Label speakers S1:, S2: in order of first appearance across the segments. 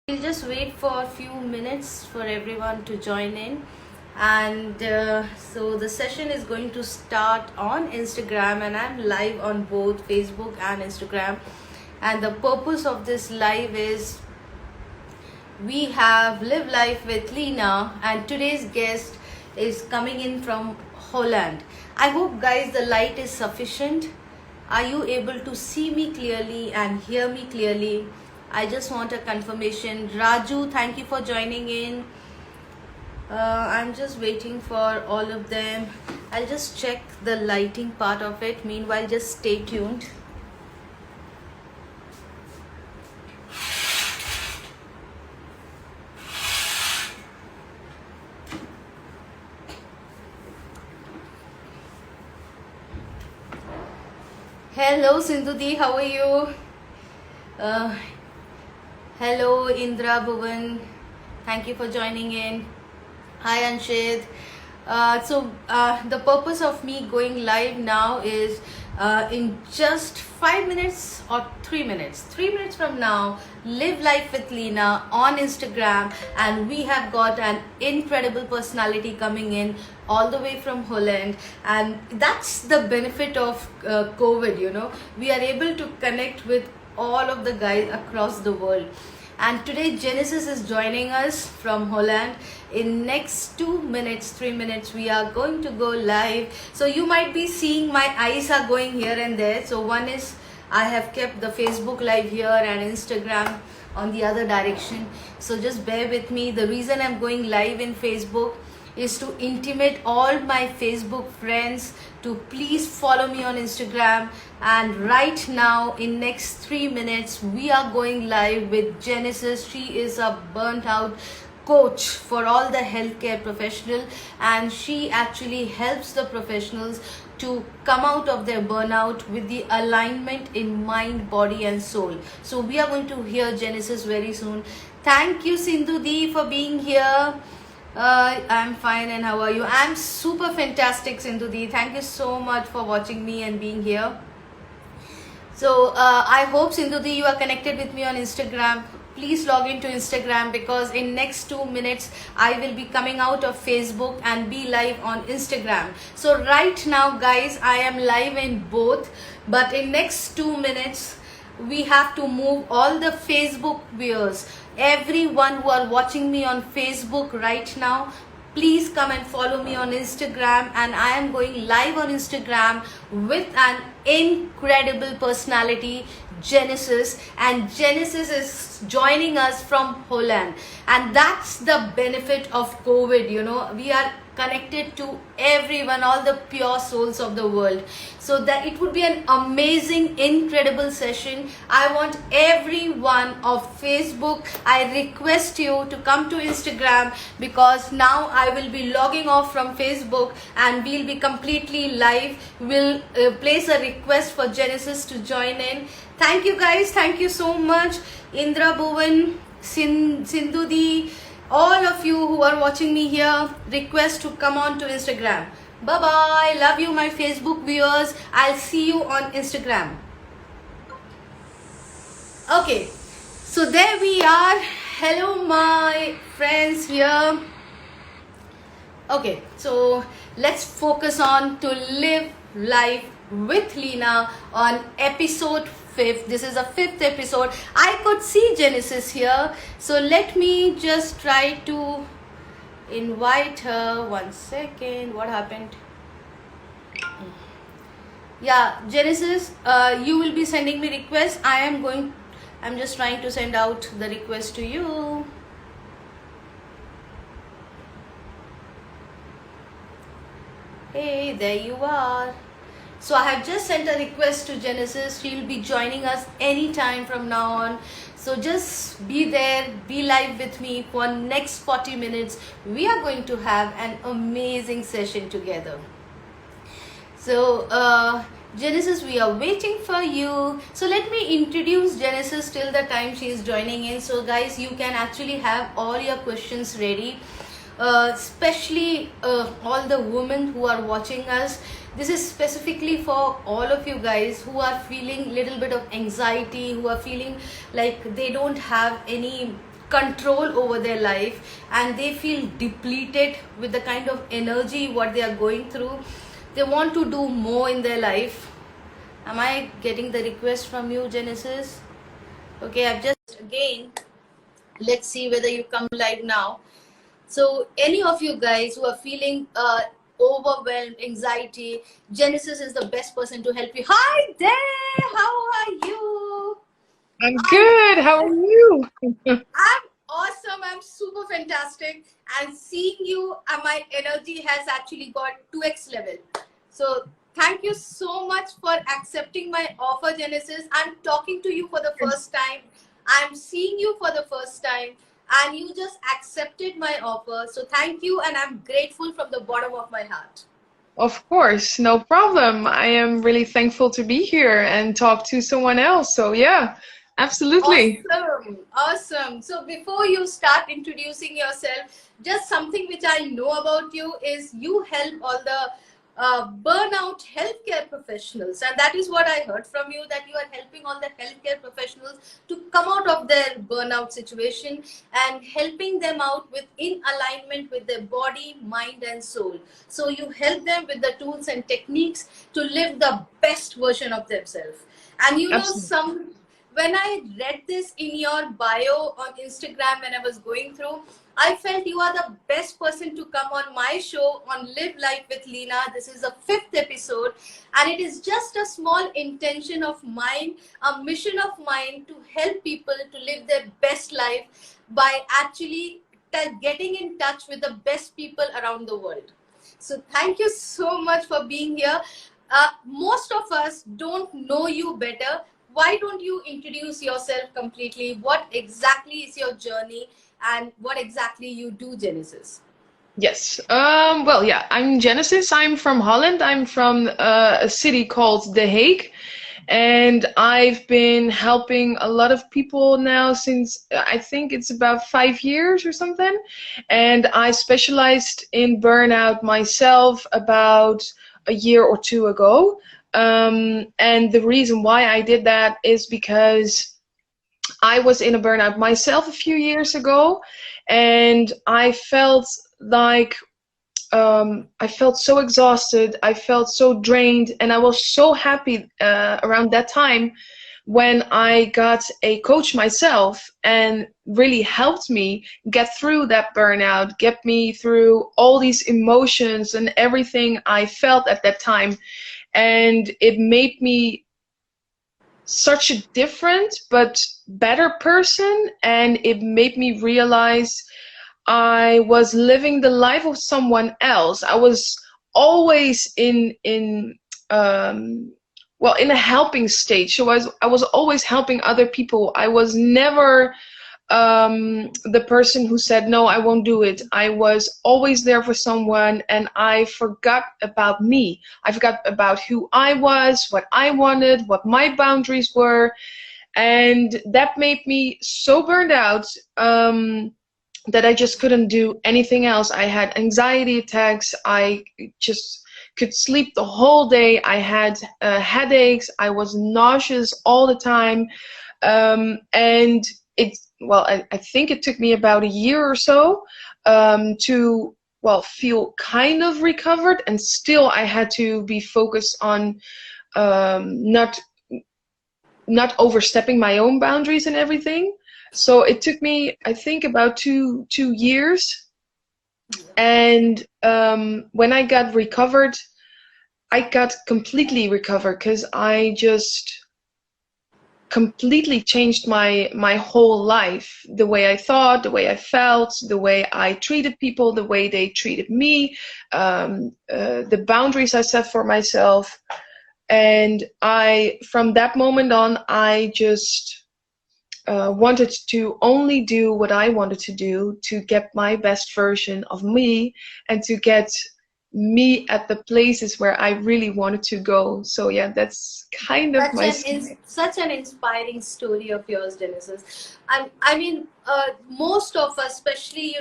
S1: We'll just wait for a few minutes for everyone to join in. And so the session is going to start on Instagram, and I'm live on both Facebook and Instagram. And the purpose of this live is we have Live Life with Leena, and today's guest is coming in from Holland. I hope, guys, the light is sufficient. Are you able to see me clearly and hear me clearly? I just want a confirmation. Raju, thank you for joining in. I'm just waiting for all of them. I'll just check the lighting part of it. Meanwhile, just stay tuned. Hello Sindhuti, how are you? Hello Indra Bhuvan, thank you for joining in. Hi Anshid. The purpose of me going live now is in just 5 minutes or 3 minutes. 3 minutes from now, Live Life with Leena on Instagram, and we have got an incredible personality coming in all the way from Holland, and that's the benefit of COVID. We are able to connect with all of the guys across the world. And today Genesis is joining us from Holland. In next 2 minutes, 3 minutes, we are going to go live. So you might be seeing my eyes are going here and there. So one is I have kept the Facebook live here and Instagram on the other direction. So just bear with me. The reason I'm going live in Facebook is to intimate all my Facebook friends to please follow me on Instagram. And right now, in next 3 minutes, we are going live with Genesis. She is a burnt out coach for all the healthcare professional, and she actually helps the professionals to come out of their burnout with the alignment in mind, body and soul. So we are going to hear Genesis very soon. Thank you Sindhu Dee for being here. I'm fine, and how are you? I'm super fantastic, Sindhu Dee. Thank you so much for watching me and being here. So I hope Sindhu Dee, you are connected with me on Instagram. Please log into Instagram, because in next 2 minutes I will be coming out of Facebook and be live on Instagram. So right now, guys, I am live in both, but in next 2 minutes we have to move all the Facebook viewers. Everyone who are watching me on Facebook right now, please come and follow me on Instagram, and I am going live on Instagram with an incredible personality, Genesis, and Genesis is joining us from Holland, and that's the benefit of COVID. We are connected to everyone, all the pure souls of the world, so that it would be an amazing, incredible session. I want everyone of Facebook, I request you to come to Instagram, because now I will be logging off from Facebook and we'll be completely live. We'll place a request for Genesis to join in. Thank you guys, thank you so much. Indra Bhuvan, Sindhu Dee, all of you who are watching me here, request to come on to Instagram. Bye bye. Love you, my Facebook viewers. I'll see you on Instagram. Okay, so there we are. Hello, my friends here. Okay, so let's focus on to Live Life with Leena on episode 5th. This is the 5th episode. I could see Genesis here, so let me just try to invite her. 1 second. What happened? Yeah, Genesis, you will be sending me requests. I'm just trying to send out the request to you. Hey, there you are. So I have just sent a request to Genesis. She will be joining us anytime from now on. So just be there, be live with me for next 40 minutes. We are going to have an amazing session together. So Genesis, we are waiting for you. So let me introduce Genesis till the time she is joining in. So guys, you can actually have all your questions ready. Especially all the women who are watching us. This is specifically for all of you guys who are feeling little bit of anxiety, who are feeling like they don't have any control over their life, and they feel depleted with the kind of energy what they are going through. They want to do more in their life. Am I getting the request from you, Genesis? Okay, I've just again, let's see whether you come live now. So any of you guys who are feeling overwhelmed, anxiety, Genesis is the best person to help you. Hi there, how are you?
S2: I'm good. How are you?
S1: I'm awesome. I'm super fantastic. And seeing you, my energy has actually got 2x level. So thank you so much for accepting my offer, Genesis. I'm talking to you for the first time. I'm seeing you for the first time. And you just accepted my offer. So thank you. And I'm grateful from the bottom of my heart.
S2: Of course, no problem. I am really thankful to be here and talk to someone else. So yeah, absolutely.
S1: Awesome, awesome. So before you start introducing yourself, just something which I know about you is you help all the burnout healthcare professionals, and that is what I heard from you, that you are helping all the healthcare professionals to come out of their burnout situation and helping them out with in alignment with their body, mind, and soul. So you help them with the tools and techniques to live the best version of themselves. And you know,
S2: Absolutely.
S1: some when I read this in your bio on Instagram when I was going through, I felt you are the best person to come on my show on Live Life with Leena. This is the 5th episode, and it is just a small intention of mine, a mission of mine to help people to live their best life by actually getting in touch with the best people around the world. So thank you so much for being here. Most of us don't know you better. Why don't you introduce yourself completely? What exactly is your journey and what exactly you do, Genesis?
S2: Yes. Well, yeah, I'm Genesis. I'm from Holland. I'm from a city called The Hague. And I've been helping a lot of people now since I think it's about 5 years or something. And I specialized in burnout myself about a year or two ago. And the reason why I did that is because I was in a burnout myself a few years ago, and I felt like I felt so exhausted, I felt so drained, and I was so happy around that time when I got a coach myself and really helped me get through that burnout, get me through all these emotions and everything I felt at that time. And it made me such a different but better person, and it made me realize I was living the life of someone else. I was always in well, in a helping stage. So I was always helping other people. I was never the person who said no, I won't do it. I was always there for someone, and I forgot about me. I forgot about who I was, what I wanted, what my boundaries were, and that made me so burned out. That I just couldn't do anything else. I had anxiety attacks. I just could sleep the whole day. I had headaches. I was nauseous all the time. And well, I think it took me about a year or so to, well, feel kind of recovered. And still I had to be focused on not overstepping my own boundaries and everything. So it took me, I think, about two years. And when I got recovered, I got completely recovered because I just completely changed my whole life. The way I thought, the way I felt, the way I treated people, the way they treated me, the boundaries I set for myself. And from that moment on, I just wanted to only do what I wanted to do to get my best version of me and to get me at the places where I really wanted to go. So yeah, that's kind of my story.
S1: Such an inspiring story of yours, Genesis. I mean, most of us, especially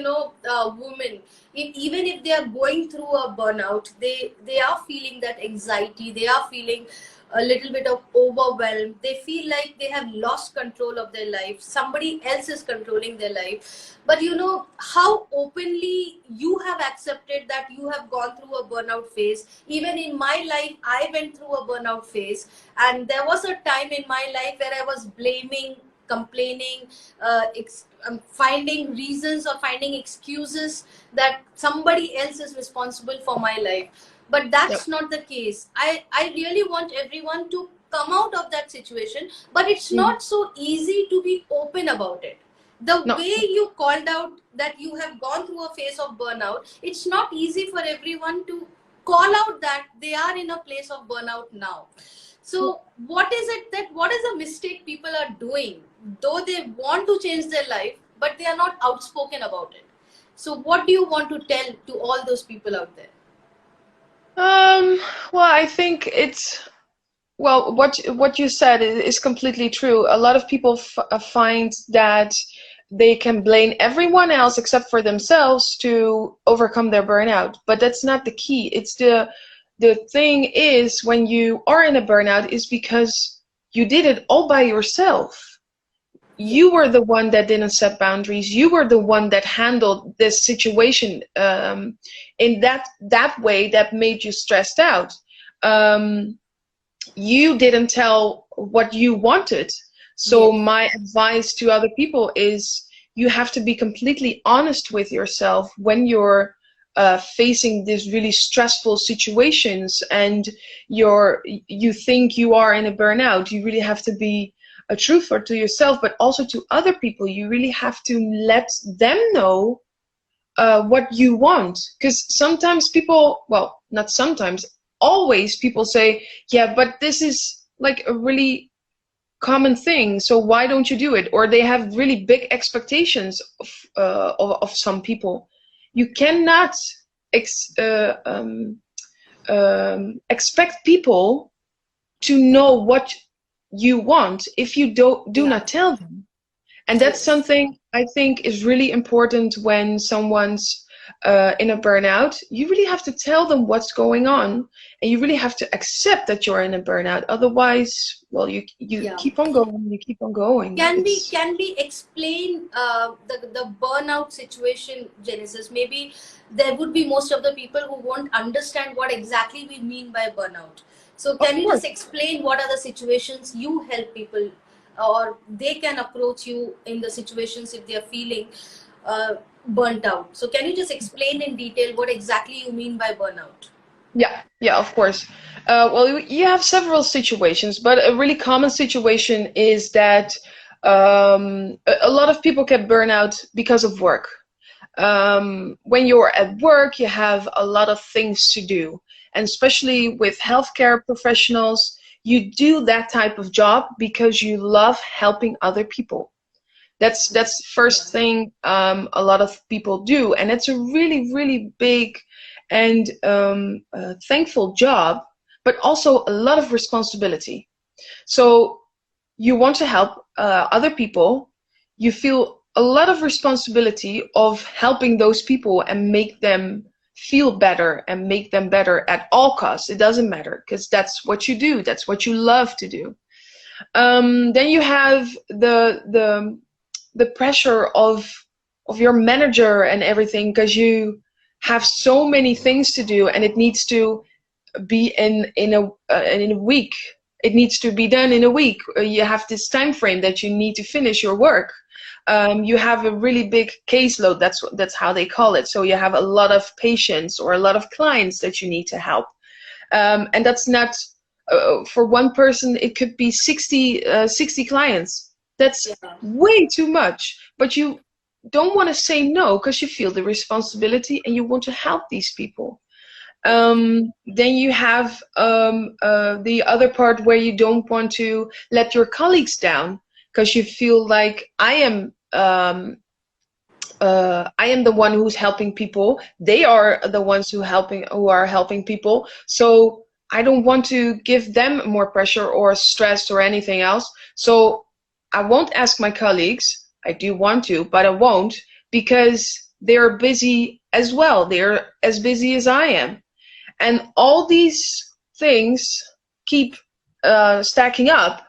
S1: women, even if they are going through a burnout, they are feeling that anxiety. They are feeling a little bit of overwhelmed. They feel like they have lost control of their life. Somebody else is controlling their life. But you know how openly you have accepted that you have gone through a burnout phase. Even in my life, I went through a burnout phase, and there was a time in my life where I was blaming, complaining, finding reasons or finding excuses that somebody else is responsible for my life. But
S2: Yep.
S1: that's not the case. I really want everyone to come out of that situation, but it's
S2: Mhm.
S1: not so easy to be open about it. The
S2: No.
S1: way you called out that you have gone through a phase of burnout, it's not easy for everyone to call out that they are in a place of burnout now. So what is it that, what is the mistake people are doing, though they want to change their life but they are not outspoken about it? So what do you want to tell to all those people out there?
S2: Um, well, I think it's well, what you said is completely true. A lot of people find that they can blame everyone else except for themselves to overcome their burnout, but that's not the key. It's the thing is when you are in a burnout is because you did it all by yourself.
S1: Yeah,
S2: You were the one that didn't set boundaries. You were the one that handled this situation in that way that made you stressed out. Um, you didn't tell what you wanted. So
S1: yes,
S2: my advice to other people is you have to be completely honest with yourself when you're facing these really stressful situations and you think you are in a burnout. You really have to be a truther to yourself, but also to other people. You really have to let them know what you want. Because sometimes people, well, not sometimes, always people say, yeah, but this is like a really common thing, so why don't you do it? Or they have really big expectations of some people. You cannot ex expect people to know what you want if you do
S1: yeah,
S2: not tell them. And that's
S1: yes.
S2: something I think is really important when someone's in a burnout. You really have to tell them what's going on, and you really have to accept that you're in a burnout. Otherwise, well, you
S1: Yeah.
S2: keep on going, you keep on going. It's
S1: Can we explain the burnout situation, Genesis? Maybe there would be most of the people who won't understand what exactly we mean by burnout. So
S2: of
S1: can you just
S2: course.
S1: explain what are the situations you help people, or they can approach you in the situations if they are feeling burnt out? So can you just explain in detail what exactly you mean by burnout?
S2: Yeah, yeah, of course. Well, you have several situations, but a really common situation is that a lot of people get burnout because of work. When you're at work, you have a lot of things to do. And especially with healthcare professionals, you do that type of job because you love helping other people. That's the
S1: Yeah.
S2: first thing a lot of people do. And it's a really, really big and thankful job, but also a lot of responsibility. So you want to help other people, you feel a lot of responsibility of helping those people and make them feel better and make them better at all costs. It doesn't matter because that's what you do, that's what you love to do. Then you have the pressure of your manager and everything because you have so many things to do and it needs to be in a week. It needs to be done in a week. You have this time frame that you need to finish your work. You have a really big caseload. That's how they call it. So you have a lot of patients or a lot of clients that you need to help. And that's not for one person. It could be 60 clients. That's
S1: Yeah.
S2: way too much. But you don't want to say no because you feel the responsibility and you want to help these people. Then you have the other part where you don't want to let your colleagues down because you feel like I am the one who's helping people. They are the ones who are helping people. So I don't want to give them more pressure or stress or anything else. So I won't ask my colleagues. I do want to, but I won't because they're busy as well. They're as busy as I am. And all these things keep stacking up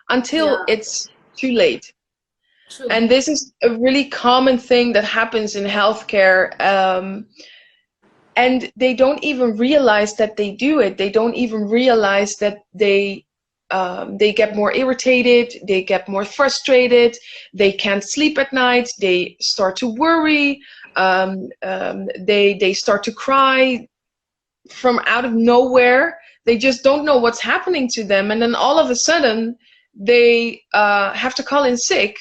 S2: until
S1: Yeah,
S2: it's too late.
S1: true.
S2: And this is a really common thing that happens in healthcare. And they don't even realize that they do it. They don't even realize that they get more irritated, they get more frustrated, they can't sleep at night, they start to worry, they start to cry from out of nowhere. They just don't know what's happening to them, and then all of a sudden they have to call in sick,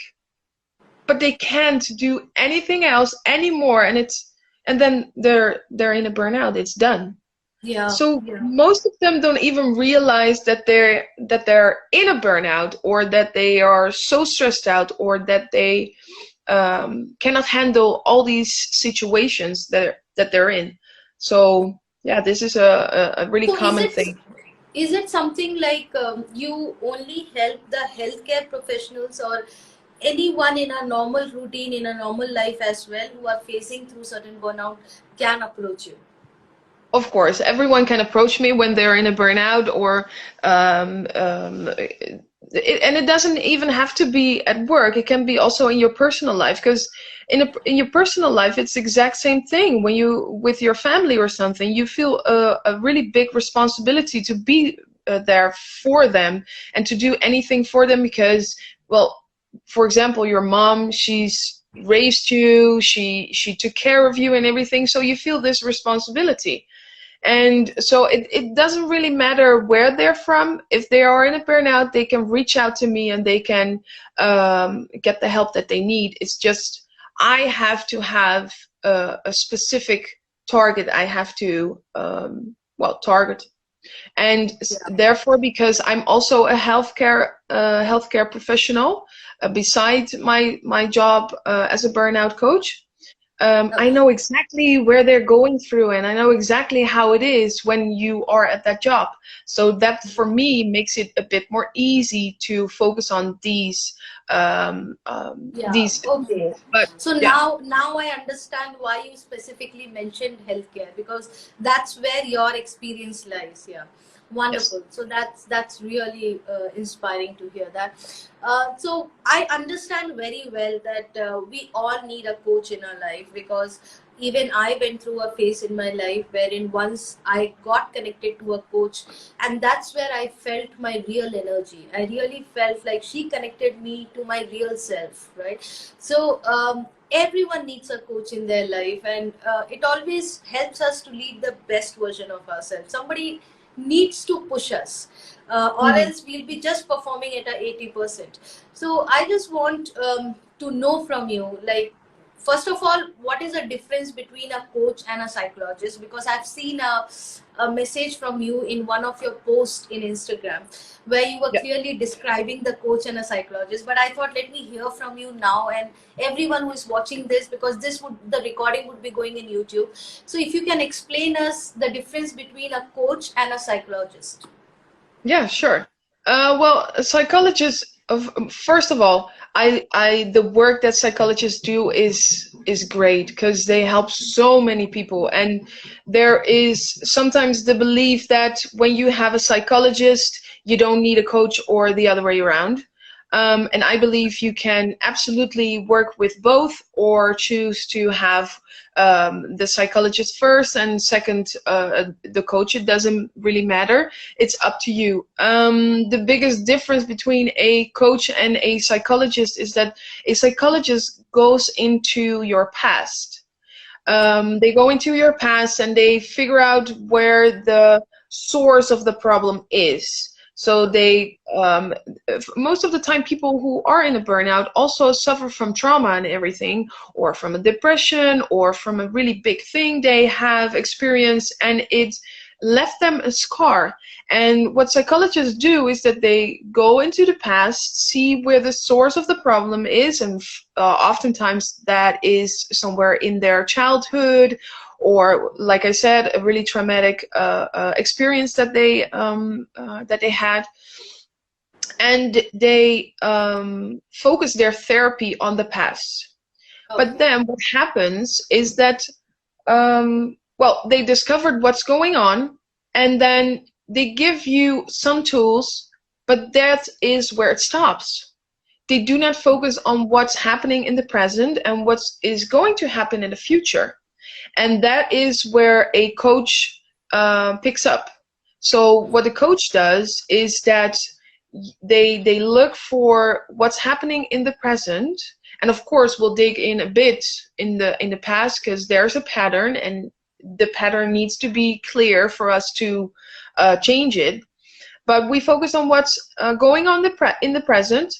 S2: but they can't do anything else anymore, and then they're in a burnout. It's done.
S1: Yeah,
S2: So
S1: yeah.
S2: most of them don't even realize that they're in a burnout, or that they are so stressed out, or that they cannot handle all these situations that they're in. So yeah, this is a really
S1: So
S2: common thing.
S1: is it something like you only help the healthcare professionals, or anyone in a normal routine, in a normal life as well, who are facing through certain burnout can approach you?
S2: Of course, everyone can approach me when they're in a burnout, or and it doesn't even have to be at work. It can be also in your personal life, because in your personal life, it's the exact same thing. When you with your family or something, you feel a really big responsibility to be there for them and to do anything for them, because, well, for example, your mom, she's raised you, she took care of you and everything, so you feel this responsibility. And so it doesn't really matter where they're from. If they are in a burnout, they can reach out to me and they can get the help that they need. It's just I have to have a specific target. I have to, target. And
S1: Yeah.
S2: therefore, because I'm also a healthcare professional, besides my job as a burnout coach, I
S1: Okay.
S2: know exactly where they're going through, and I know exactly how it is when you are at that job. So that for me makes it a bit more easy to focus on
S1: Yeah,
S2: these
S1: okay.
S2: people. But
S1: So
S2: yeah,
S1: now I understand why you specifically mentioned healthcare, because that's where your experience lies. Yeah.
S2: yes,
S1: Wonderful. So that's really inspiring to hear that. So I understand very well that we all need a coach in our life, because even I went through a phase in my life wherein once I got connected to a coach, and that's where I felt my real energy. I really felt like she connected me to my real self, right? So everyone needs a coach in their life, and it always helps us to lead the best version of ourselves. Somebody needs to push us, or
S2: hmm,
S1: else we'll be just performing at a 80%. So I just want to know from you, like, first of all, what is the difference between a coach and a psychologist? Because I've seen a message from you in one of your posts in Instagram, where you were
S2: yeah.
S1: clearly describing the coach and a psychologist. But I thought, let me hear from you now, and everyone who is watching this, because the recording would be going in YouTube. So if you can explain us the difference between a coach and a psychologist.
S2: Yeah, sure. Well, psychologists, first of all, the work that psychologists do is great, because they help so many people. And there is sometimes the belief that when you have a psychologist, you don't need a coach, or the other way around. And I believe you can absolutely work with both, or choose to have the psychologist first and second the coach. It doesn't really matter, it's up to you. The biggest difference between a coach and a psychologist is that a psychologist goes into your past. They go into your past and they figure out where the source of the problem is. So most of the time, people who are in a burnout also suffer from trauma and everything, or from a depression, or from a really big thing they have experienced, and it left them a scar. And what psychologists do is that they go into the past, see where the source of the problem is, and oftentimes that is somewhere in their childhood, or, like I said, a really traumatic experience that they had, and they focus their therapy on the past. But
S1: Okay.
S2: then what happens is that, they discovered what's going on, and then they give you some tools but that is where it stops. They do not focus on what's happening in the present and what is going to happen in the future. And that is where a coach picks up. So what the coach does is that they look for what's happening in the present, and of course we'll dig in a bit in the past, because there's a pattern, and the pattern needs to be clear for us to change it. But we focus on what's going on in the present,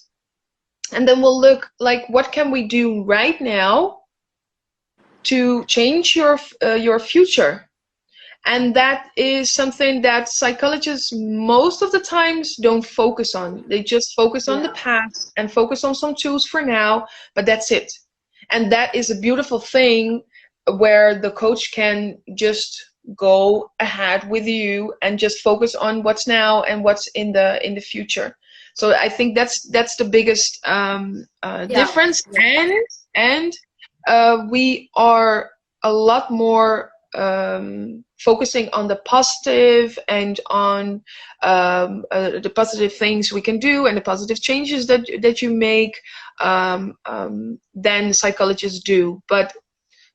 S2: and then we'll look like what can we do right now to change your future. And that is something that psychologists most of the times don't focus on. They just focus on the
S1: Yeah.
S2: past and focus on some tools for now, but that's it. And that is a beautiful thing, where the coach can just go ahead with you and just focus on what's now and what's in the future. So I think that's the biggest
S1: Yeah.
S2: difference.
S1: Yeah.
S2: And we are a lot more focusing on the positive and on the positive things we can do and the positive changes that you make, than psychologists do. But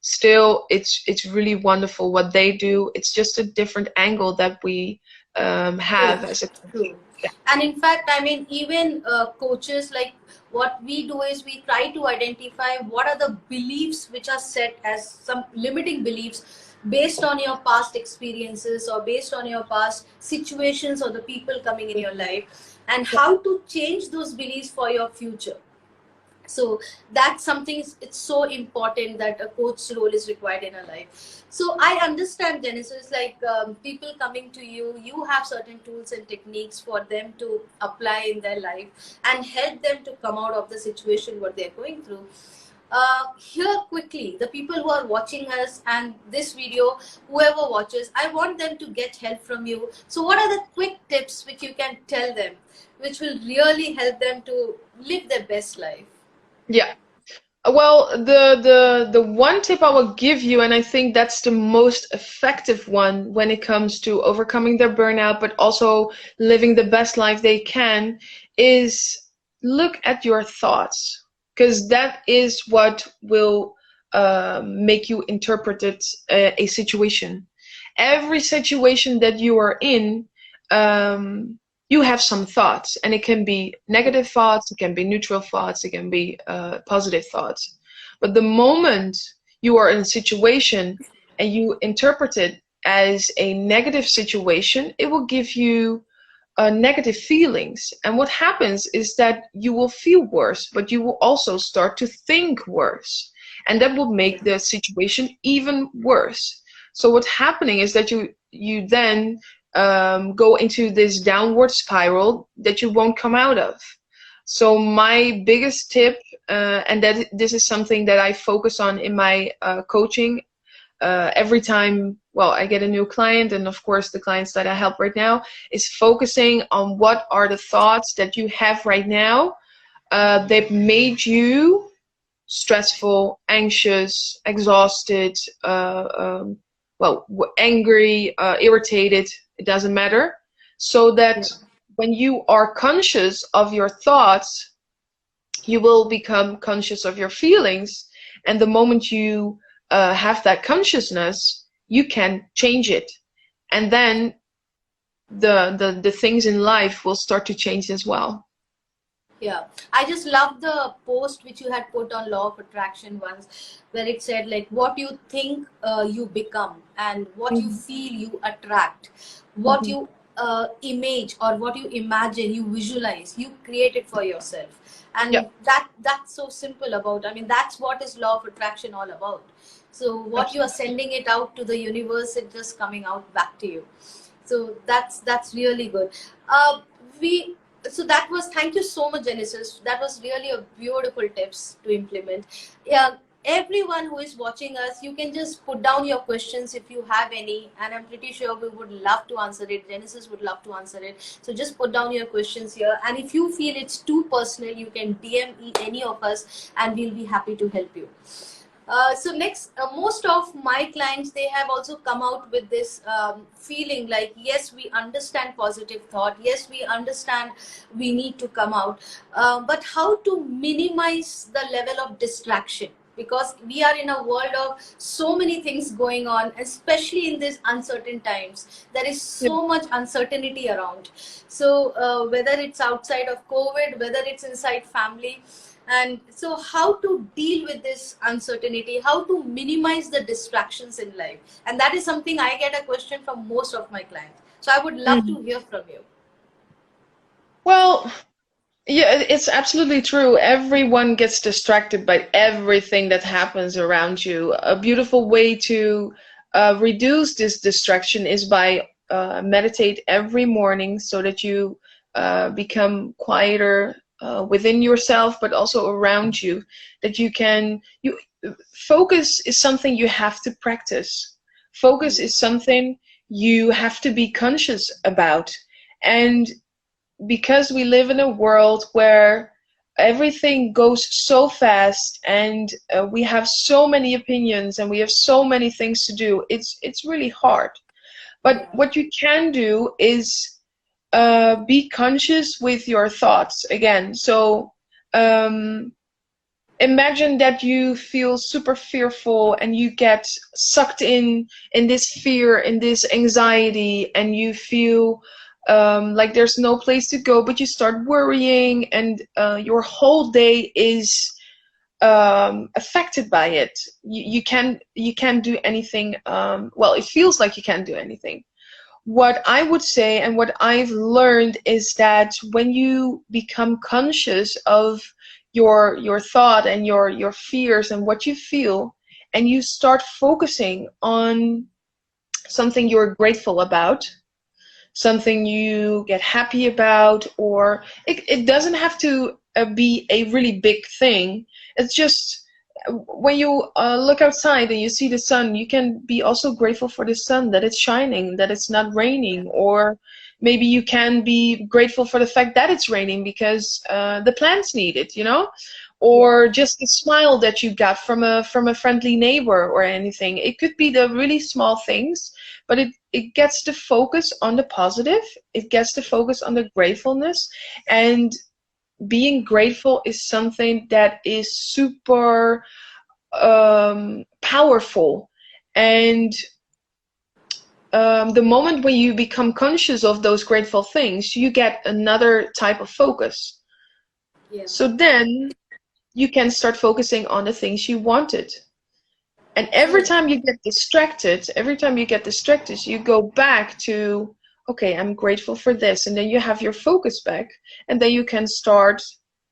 S2: still, it's really wonderful what they do. It's just a different angle that we
S1: True,
S2: have as a
S1: true.
S2: yeah.
S1: And in fact, I mean, even coaches, like what we do is we try to identify what are the beliefs which are set as some limiting beliefs based on your past experiences or based on your past situations or the people coming in your life, and how to change those beliefs for your future. So that's something, it's so important that a coach's role is required in a life. So I understand, Genesis, like people coming to you, you have certain tools and techniques for them to apply in their life and help them to come out of the situation what they're going through. Here quickly, the people who are watching us and this video, whoever watches, I want them to get help from you. So what are the quick tips which you can tell them which will really help them to live their best life?
S2: Yeah. Well, the one tip I will give you, and I think that's the most effective one when it comes to overcoming their burnout, but also living the best life they can, is look at your thoughts, because that is what will make you interpret it, a situation. Every situation that you are in, you have some thoughts, and it can be negative thoughts, it can be neutral thoughts, it can be positive thoughts. But the moment you are in a situation and you interpret it as a negative situation, it will give you negative feelings. And what happens is that you will feel worse, but you will also start to think worse. And that will make the situation even worse. So what's happening is that you then go into this downward spiral that you won't come out of. So my biggest tip, and that this is something that I focus on in my coaching every time, well, I get a new client, and of course the clients that I help right now, is focusing on what are the thoughts that you have right now that made you stressful, anxious, exhausted, angry, irritated, it doesn't matter. So that when you are conscious of your thoughts, you will become conscious of your feelings. And the moment you have that consciousness, you can change it. And then the things in life will start to change as well.
S1: Yeah, I just love the post which you had put on Law of Attraction once, where it said like what you think you become, and what you
S2: Mhm.
S1: feel you attract, what
S2: Mhm.
S1: you image or what you imagine, you visualize, you create it for yourself,
S2: Yeah,
S1: and that's so simple about. I mean, that's what is Law of Attraction all about. So what you are
S2: absolutely.
S1: sending it out to the universe, it's just coming out back to you. So that's really good. We so that was, thank you so much, Genesis, that was really a beautiful tips to implement. Yeah, everyone who is watching us, you can just put down your questions if you have any, and I'm pretty sure we would love to answer it. Genesis would love to answer it. So just put down your questions here, and if you feel it's too personal, you can DM any of us and we'll be happy to help you. So next, most of my clients, they have also come out with this feeling like, yes, we understand positive thought, yes, we understand we need to come out, but how to minimize the level of distraction, because we are in a world of so many things going on, especially in these uncertain times. There is
S2: Yeah.
S1: so much uncertainty around. So whether it's outside of COVID, whether it's inside family, and so how to deal with this uncertainty, how to minimize the distractions in life, and that is something I get a question from most of my clients, so I would love
S2: Mhm.
S1: to hear from you.
S2: Well, yeah, it's absolutely true. Everyone gets distracted by everything that happens around you. A beautiful way to reduce this distraction is by meditate every morning so that you become quieter within yourself, but also around you. That you focus is something you have to practice. Focus is
S1: Yes.
S2: something you have to be conscious about. And because we live in a world where everything goes so fast and we have so many opinions and we have so many things to do, it's really hard. But
S1: Yeah.
S2: what you can do is be conscious with your thoughts again. So um, imagine that you feel super fearful and you get sucked in this fear, in this anxiety, and you feel like there's no place to go, but you start worrying, and your whole day is affected by it. You can't do anything. Well, it feels like you can't do anything. What I would say and what I've learned is that when you become conscious of your thought and your fears and what you feel, and you start focusing on something you're grateful about, something you get happy about, or it doesn't have to be a really big thing. It's just when you look outside and you see the sun, you can be also grateful for the sun, that it's shining, that it's not
S1: Yeah.
S2: raining, or maybe you can be grateful for the fact that it's raining because the plants need it,
S1: Yeah.
S2: or just the smile that you got from a friendly neighbor or anything. It could be the really small things, but it gets the focus on the positive, it gets the focus on the gratefulness. And being grateful is something that is super powerful. And the moment when you become conscious of those grateful things, you get another type of focus.
S1: Yeah.
S2: So then you can start focusing on the things you wanted. And
S1: So
S2: every time you get distracted, you go back to, okay, I'm grateful for this. And then you have your focus back. And then you can start.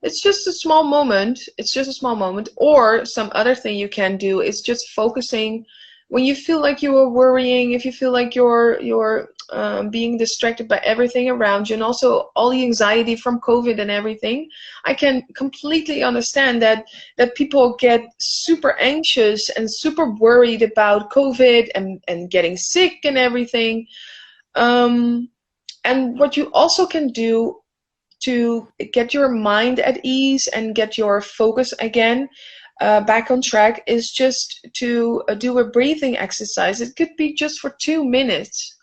S2: It's just a small moment. It's just a small moment. Or some other thing you can do is just focusing when you feel like you are worrying, if you feel like you're being distracted by everything around you, and also all the anxiety from COVID and everything. I can completely understand that people get super anxious and super worried about COVID and getting sick and everything. Um, and what you also can do to get your mind at ease and get your focus again back on track is just to do a breathing exercise. It could be just for 2 minutes.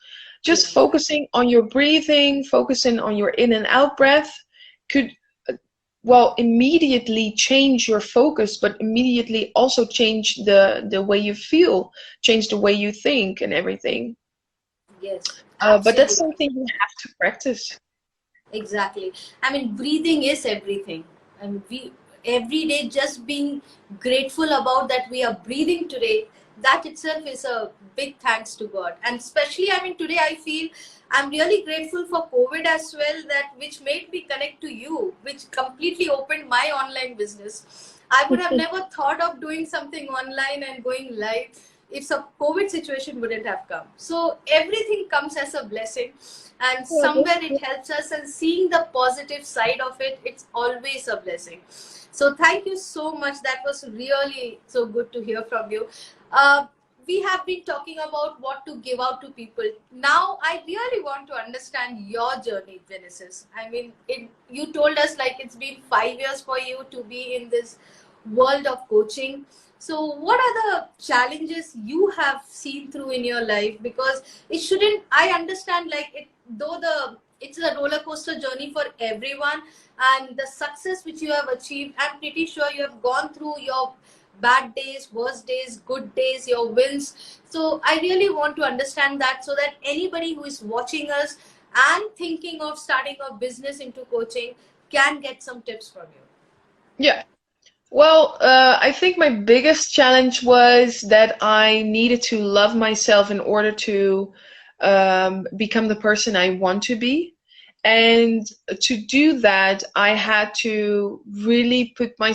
S2: Just
S1: yes.
S2: focusing on your breathing, focusing on your in and out breath could well immediately change your focus, but immediately also change the way you feel, change the way you think and everything.
S1: Yes,
S2: But that's
S1: absolutely.
S2: something you have to practice.
S1: Exactly. I mean, breathing is everything. And we every day just being grateful about that we are breathing today, that itself is a big thanks to God. And especially, I mean, today I feel I'm really grateful for COVID as well, that which made me connect to you, which completely opened my online business. I would have never thought of doing something online and going live if some COVID situation wouldn't have come. So everything comes as a blessing, and
S2: Yeah,
S1: somewhere it helps us, and seeing the positive side of it, it's always a blessing. So thank you so much. That was really so good to hear from you. Uh, we have been talking about what to give out to people. Now, I really want to understand your journey, Genesis. I mean, you told us like it's been 5 years for you to be in this world of coaching. So, what are the challenges you have seen through in your life? Because it shouldn't. I understand, like it, though it's a roller coaster journey for everyone, and the success which you have achieved, I'm pretty sure you have gone through your bad days, worst days, good days, your wins. So, I really want to understand that, so that anybody who is watching us and thinking of starting a business into coaching can get some tips from you.
S2: Yeah. Well, I think my biggest challenge was that I needed to love myself in order to become the person I want to be. And to do that, I had to really put my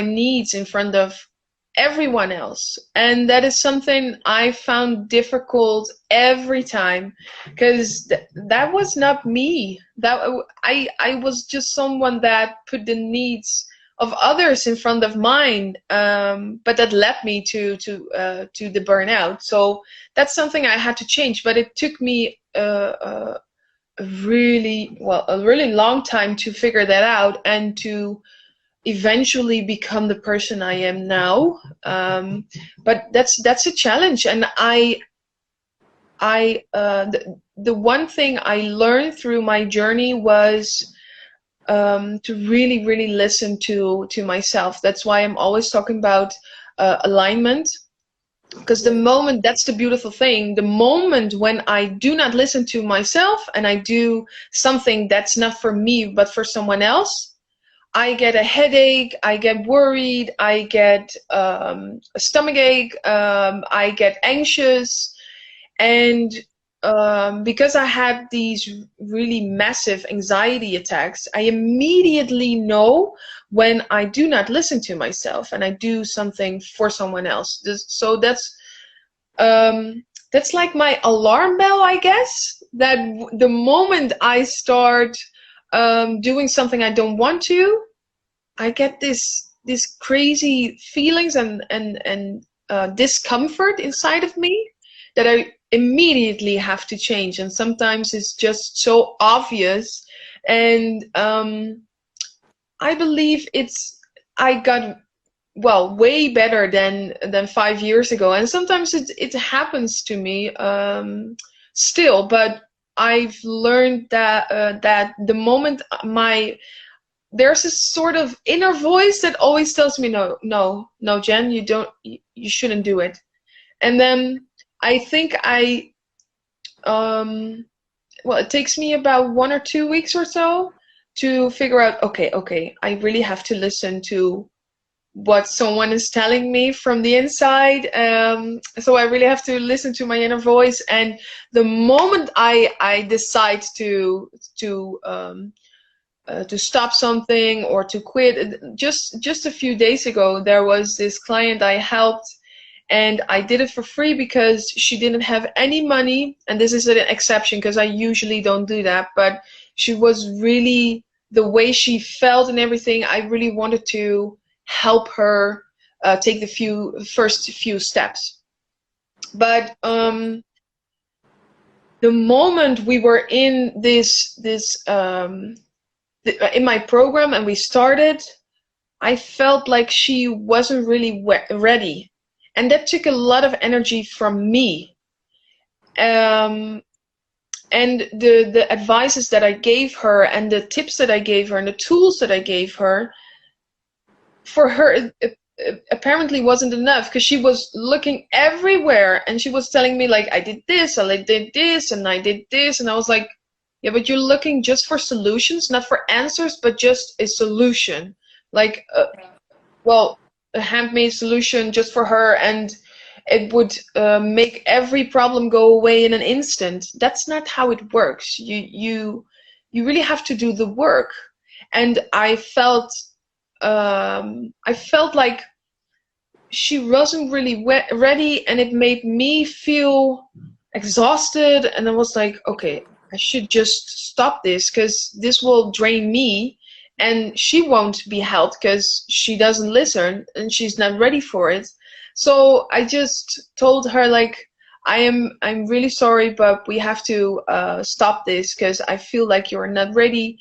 S2: needs in front of everyone else. And that is something I found difficult every time because that was not me. I was just someone that put the needs of others in front of mine. But that led me to the burnout. So that's something I had to change. But it took me a really long time to figure that out and to eventually become the person I am now. But that's a challenge, and the one thing I learned through my journey was to really listen to myself. That's why I'm always talking about alignment. Because the moment, that's the beautiful thing, the moment when I do not listen to myself and I do something that's not for me but for someone else, I get a headache, I get worried, I get a stomach ache, I get anxious. And because I had these really massive anxiety attacks, I immediately know when I do not listen to myself and I do something for someone else. So that's like my alarm bell, I guess. That the moment I start doing something I don't want to, I get this crazy feelings and discomfort inside of me that I immediately have to change. And sometimes it's just so obvious. And I believe I got, well, way better than 5 years ago. And sometimes it happens to me still, but I've learned that the moment there's this sort of inner voice that always tells me, no, no, no, Jen, you shouldn't do it. And then I think well, it takes me about 1 or 2 weeks or so to figure out, okay, I really have to listen to what someone is telling me from the inside. So I really have to listen to my inner voice. And the moment I decide to stop something or to quit. Just a few days ago, there was this client I helped, and I did it for free because she didn't have any money. And this is an exception because I usually don't do that. But she was really, the way she felt and everything, I really wanted to help her take the first few steps. But the moment we were in in my program and we started, I felt like she wasn't really ready. And that took a lot of energy from me. And the advices that I gave her and the tips that I gave her and the tools that I gave her, for her, it apparently wasn't enough because she was looking everywhere and she was telling me like, I did this, I did this, and I did this. And I was like, yeah, but you're looking just for solutions, not for answers, but just a solution. Like, well, a handmade solution just for her, and it would make every problem go away in an instant. That's not how it works. You really have to do the work. And I felt like she wasn't really ready, and it made me feel exhausted. And I was like, okay, I should just stop this because this will drain me, and she won't be helped because she doesn't listen and she's not ready for it. So I just told her like, I'm really sorry, but we have to stop this because I feel like you're not ready.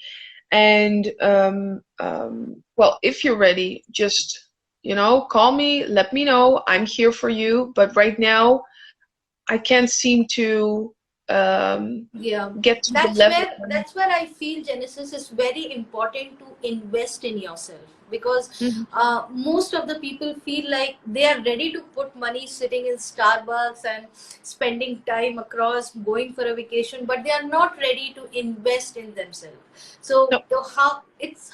S2: And well, if you're ready, just call me, let me know. I'm here for you. But right now, I can't seem to
S1: Yeah,
S2: get to the level.
S1: that's where I feel, Genesis, is very important to invest in yourself, because
S2: Mhm.
S1: most of the people feel like they are ready to put money sitting in Starbucks and spending time across going for a vacation, but they are not ready to invest in themselves. So
S2: No,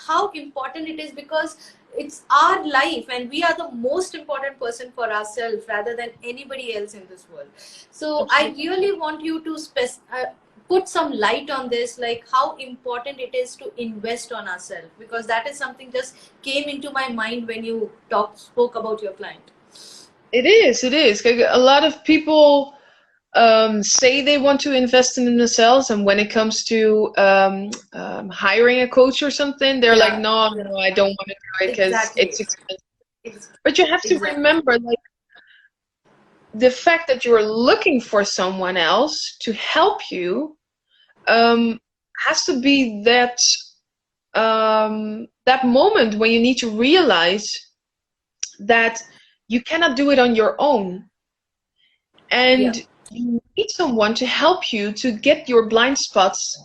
S1: how important it is, because it's our life and we are the most important person for ourselves rather than anybody else in this world. So I
S2: absolutely.
S1: really want you to put some light on this, like how important it is to invest on ourselves, because that is something just came into my mind when you spoke about your client.
S2: It is. It is. A lot of people say they want to invest in themselves, and when it comes to hiring a coach or something, they're like,
S1: Yeah,
S2: no,
S1: yeah,
S2: no, I don't want to do it because
S1: exactly.
S2: it's expensive.
S1: Ex-
S2: But you have to
S1: exactly.
S2: remember, like, the fact that you're looking for someone else to help you um, has to be that moment when you need to realize that you cannot do it on your own,
S1: Yeah,
S2: and you need someone to help you to get your blind spots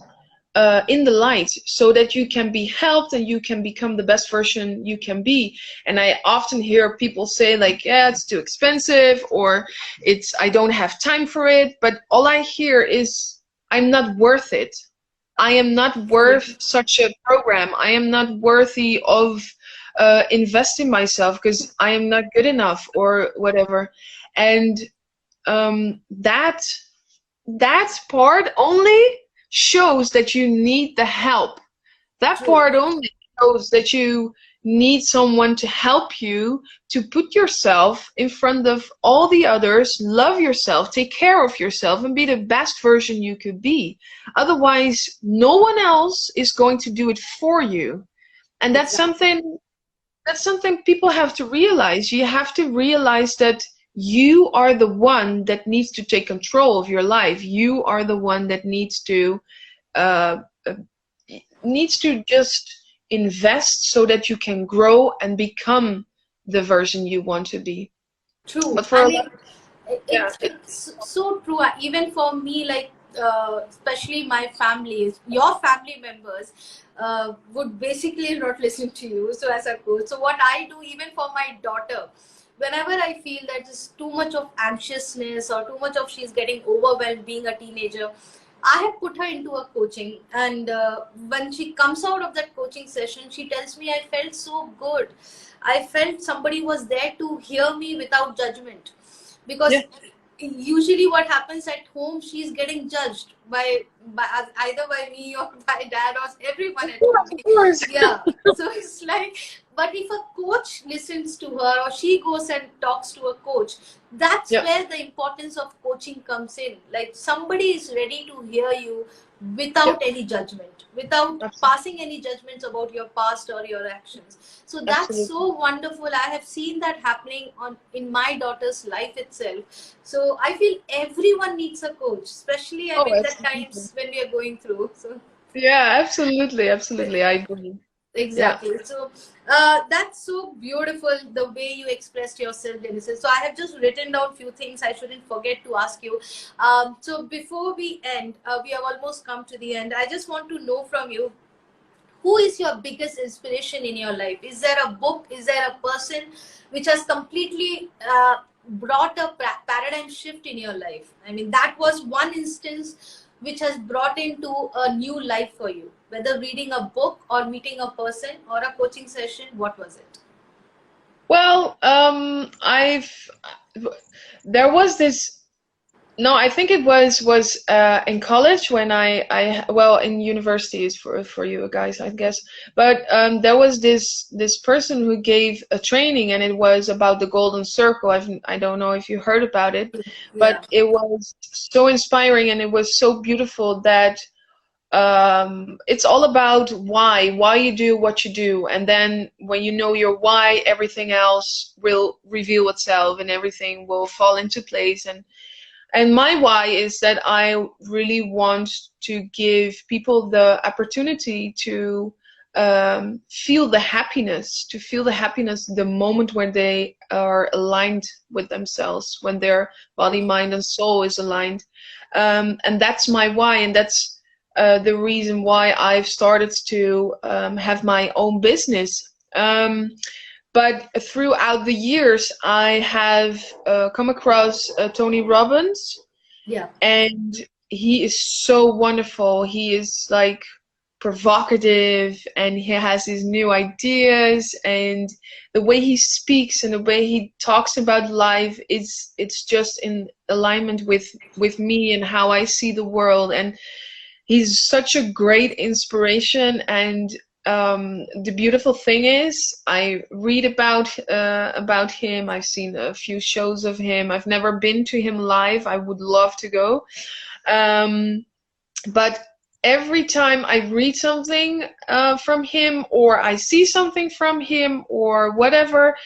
S2: in the light so that you can be helped and you can become the best version you can be. And I often hear people say, like, yeah, it's too expensive, or I don't have time for it. But all I hear is, I'm not worth it. I am not
S1: true,
S2: worth such a program. I am not worthy of investing myself because I am not good enough or whatever. And that part only shows that you need the help. That
S1: true,
S2: part only shows that you need someone to help you to put yourself in front of all the others, love yourself, take care of yourself, and be the best version you could be. Otherwise, no one else is going to do it for you. And
S1: exactly.
S2: that's something people have to realize. You have to realize that you are the one that needs to take control of your life. You are the one that uh, uh, needs to just invest so that you can grow and become the version you want to be.
S1: True.
S2: But for
S1: I
S2: a
S1: mean,
S2: lot, yeah,
S1: it's so true. Even for me, like especially my family, your family members would basically not listen to you. So as a coach, so what I do, even for my daughter, whenever I feel that there's too much of anxiousness or too much of she's getting overwhelmed being a teenager, I have put her into a coaching, and when she comes out of that coaching session, she tells me, I felt so good. I felt somebody was there to hear me without judgment.
S2: yeah,
S1: Because usually what happens at home, she's getting judged by either by me or by dad or everyone at home.
S2: of course.
S1: Yeah. So it's like, but if a coach listens to her or she goes and talks to a coach, that's
S2: Yeah,
S1: where the importance of coaching comes in. Like somebody is ready to hear you
S2: yeah,
S1: without any judgment, without
S2: absolutely,
S1: passing any judgments about your past or your actions. So that's
S2: absolutely.
S1: so wonderful. I have seen that happening on in my daughter's life itself. So I feel everyone needs a coach, especially I
S2: Oh,
S1: mean the
S2: absolutely.
S1: times when we are going through. So
S2: Yeah, absolutely, absolutely. I agree. Yeah.
S1: exactly. So that's so beautiful the way you expressed yourself, Genesis. So I have just written down few things I shouldn't forget to ask you. So before we end, we have almost come to the end. I just want to know from you, who is your biggest inspiration in your life? Is there a book, is there a person which has completely brought a paradigm shift in your life? I mean, that was one instance which has brought into a new life for you, whether reading a book or meeting a person or a coaching session. What was it?
S2: Well, there was this. No, I think it was in college when well, in university is for you guys, I guess. But there was this person who gave a training, and it was about the golden circle. I don't know if you heard about it,
S1: Yeah,
S2: but it was so inspiring and it was so beautiful that it's all about why you do what you do, and then when you know your why, everything else will reveal itself and everything will fall into place. And my why is that I really want to give people the opportunity to feel the happiness, to feel the happiness the moment when they are aligned with themselves, when their body, mind, and soul is aligned. And that's my why, and that's the reason why I've started to have my own business. But throughout the years, I have come across Tony Robbins,
S1: Yeah.
S2: and he is so wonderful. He is like provocative, and he has his new ideas, and the way he speaks and the way he talks about life, it's just in alignment with me and how I see the world. And he's such a great inspiration. And the beautiful thing is, I read about him. I've seen a few shows of him. I've never been to him live. I would love to go. Um, but every time I read something from him, or I see something from him, or whatever,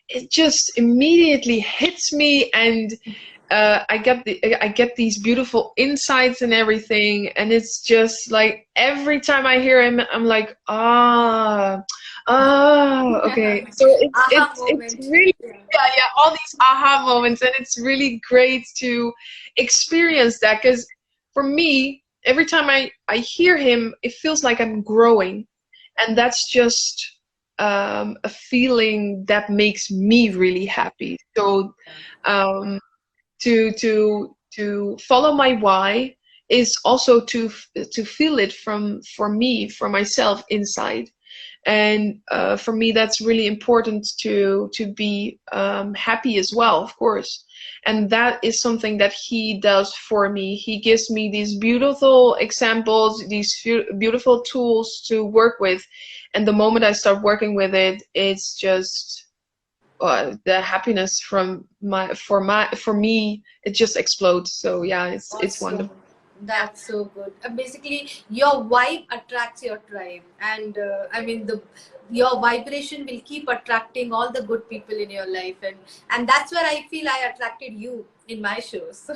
S2: it just immediately hits me, and I get these beautiful insights and everything, and it's just like every time I hear him, I'm like, okay. So
S1: Aha
S2: it's
S1: moment.
S2: really,
S1: Yeah.
S2: yeah, all these aha moments, and it's really great to experience that, because for me, every time I hear him, it feels like I'm growing, and that's just a feeling that makes me really happy. So um, to follow my why is also to feel it from for me, for myself inside. And for me, that's really important to be happy as well, of course. And that is something that he does for me. He gives me these beautiful examples, these beautiful tools to work with. And the moment I start working with it, it's just the happiness from for me, it just explodes. So yeah, it's
S1: Awesome.
S2: wonderful.
S1: That's so good. Basically, your vibe attracts your tribe, and I mean your vibration will keep attracting all the good people in your life, and that's where I feel I attracted you in my shows.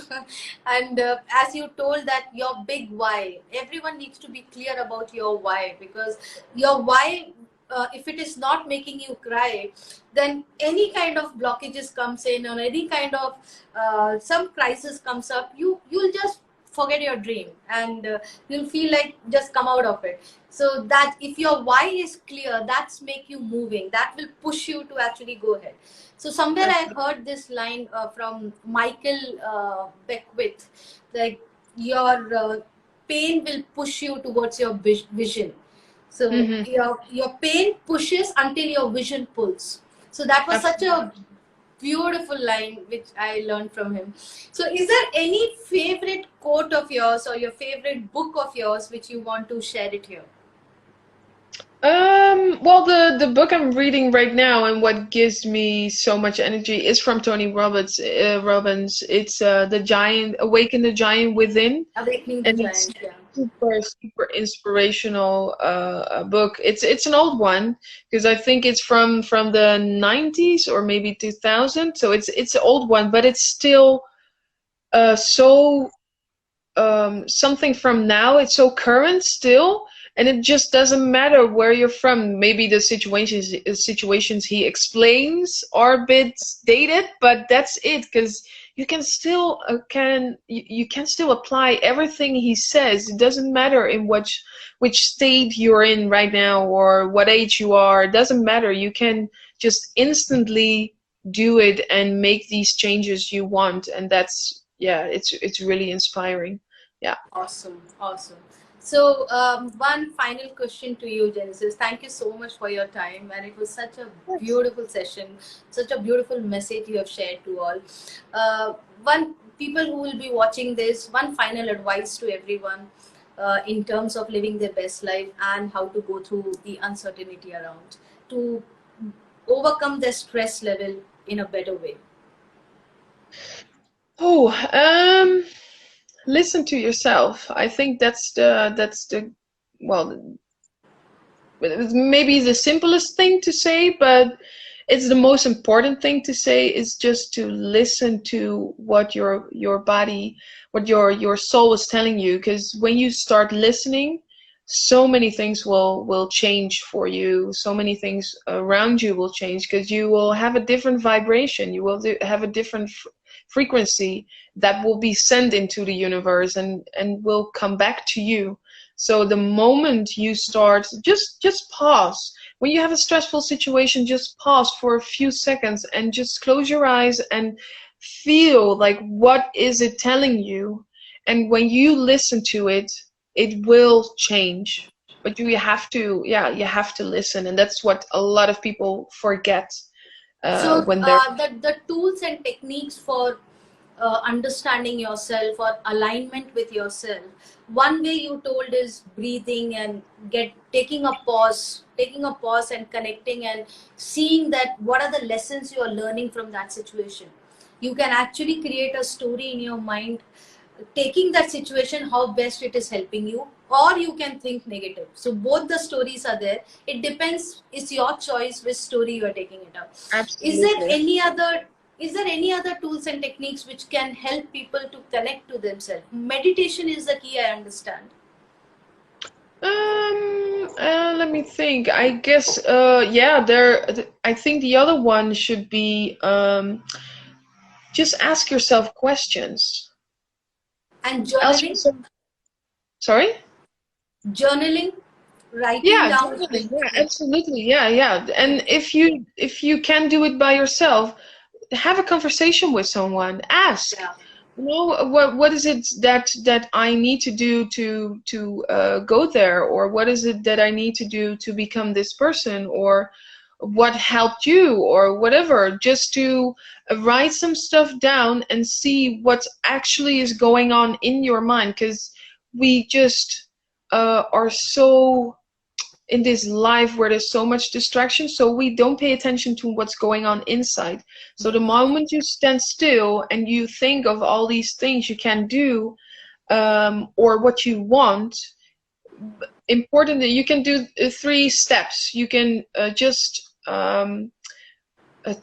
S1: And as you told that your big why, everyone needs to be clear about your why, because your why. If it is not making you cry, then any kind of blockages comes in, or any kind of some crisis comes up, you'll just forget your dream, and you'll feel like just come out of it. So that if your why is clear, that's make you moving, that will push you to actually go ahead. So somewhere I heard this line from Michael Beckwith, like your pain will push you towards your vision. So
S2: Hmm.
S1: your pain pushes until your vision pulls. So that was such
S2: Absolutely.
S1: a beautiful line which I learned from him. So is there any favorite quote of yours or your favorite book of yours which you want to share it here?
S2: Well, the book I'm reading right now, and what gives me so much energy, is from Tony Robbins. Robbins. It's the giant, Awaken the Giant Within,
S1: Awakening the
S2: and it's
S1: Giant, yeah.
S2: super inspirational book. It's an old one, because I think it's from the 90s or maybe 2000. So it's an old one, but it's still so something from now. It's so current still, and it just doesn't matter where you're from. Maybe the situations he explains are a bit dated, but that's it, because you can still you can still apply everything he says. It doesn't matter in which state you're in right now, or what age you are. It doesn't matter. You can just instantly do it and make these changes you want, and that's, yeah, it's really inspiring. Yeah.
S1: Awesome, awesome. So, one final question to you, Genesis. Thank you so much for your time, and it was such a beautiful session, such a beautiful message you have shared to all. One people who will be watching this, one final advice to everyone in terms of living their best life and how to go through the uncertainty around to overcome their stress level in a better way.
S2: Oh, listen to yourself. I think that's the well, it's maybe the simplest thing to say, but it's the most important thing to say, is just to listen to what your body, what your soul is telling you. Because when you start listening, so many things will change for you. So many things around you will change because you will have a different vibration. You will have a different frequency that will be sent into the universe and will come back to you. So the moment you start, just pause. When you have a stressful situation, just pause for a few seconds and just close your eyes and feel like what is it telling you. And when you listen to it, it will change. But you have to, yeah, you have to listen, and that's what a lot of people forget
S1: So
S2: when they're.
S1: the tools and techniques for understanding yourself or alignment with yourself. One way you told is breathing and get taking a pause and connecting and seeing that what are the lessons you are learning from that situation. You can actually create a story in your mind, taking that situation how best it is helping you, or you can think negative. So both the stories are there. It depends, it's your choice which story you are taking it up. is there
S2: Absolutely.
S1: any other is there any other tools and techniques which can help people to connect to themselves? Meditation is the key, I understand.
S2: Let me think. I guess, yeah, I think the other one should be, just ask yourself questions.
S1: And
S2: Ask
S1: journaling.
S2: yourself, sorry?
S1: Journaling, writing
S2: Yeah,
S1: down
S2: journaling.
S1: things.
S2: Yeah, absolutely. Yeah, yeah. And if you can do it by yourself, have a conversation with someone. Ask.
S1: Yeah.
S2: You know, what is it that I need to do to go there, or what is it that I need to do to become this person, or what helped you, or whatever. Just to write some stuff down and see what actually is going on in your mind, because we just are so in this life where there's so much distraction, so we don't pay attention to what's going on inside. So the moment you stand still and you think of all these things you can do, or what you want, important that you can do 3 steps. You can just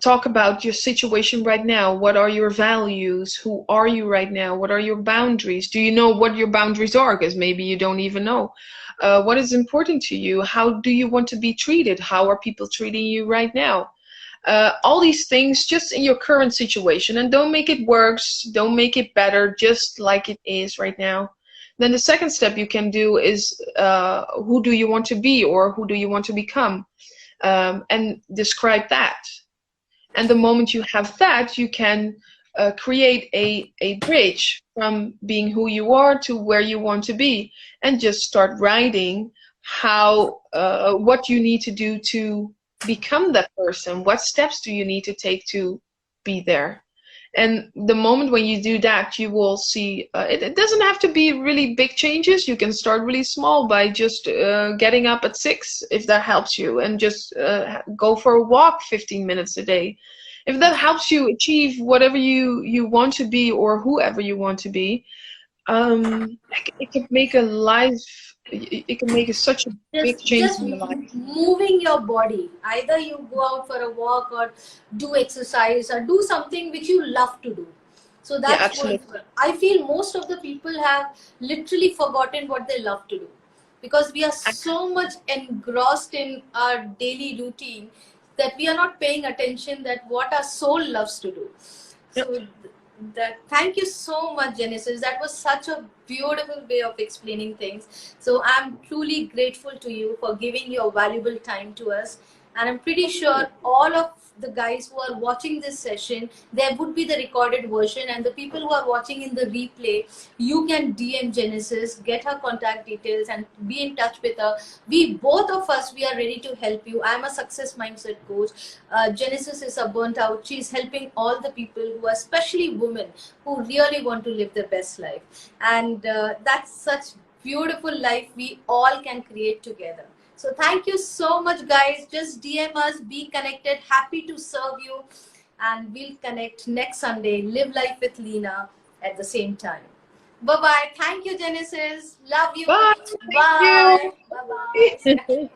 S2: talk about your situation right now. What are your values? Who are you right now? What are your boundaries? Do you know what your boundaries are? Because maybe you don't even know. What is important to you? How do you want to be treated? How are people treating you right now? All these things just in your current situation, and don't make it worse, don't make it better, just like it is right now. Then the second step you can do is, who do you want to be, or who do you want to become, and describe that. And the moment you have that, you can create a bridge from being who you are to where you want to be, and just start writing what you need to do to become that person. What steps do you need to take to be there? And the moment when you do that, you will see, it doesn't have to be really big changes. You can start really small by just getting up at 6, if that helps you, and just go for a walk 15 minutes a day. If that helps you achieve whatever you want to be, or whoever you want to be, it can make a life, it can make such a big change
S1: Just
S2: in your life.
S1: moving your body, either you go out for a walk or do exercise or do something which you love to do. So
S2: Yeah,
S1: that's going
S2: absolutely.
S1: for, I feel most of the people have literally forgotten what they love to do, because we are so much engrossed in our daily routine that we are not paying attention that what our soul loves to do.
S2: Yep.
S1: So that, thank you so much, Genesis. That was such a beautiful way of explaining things. So I'm truly grateful to you for giving your valuable time to us. And I'm pretty sure all of the guys who are watching this session, there would be the recorded version, and the people who are watching in the replay, you can DM Genesis, get her contact details, and be in touch with her. We both of us, we are ready to help you. I'm a success mindset coach. Genesis is a burnt out. She's helping all the people who are, especially women, who really want to live their best life. And that's such beautiful life we all can create together. So thank you so much, guys. Just DM us, be connected. Happy to serve you. And we'll connect next Sunday. Live life with Leena at the same time. Bye bye. Thank you, Genesis. Love you.
S2: Bye. Thank
S1: Bye. Bye
S2: you.
S1: bye.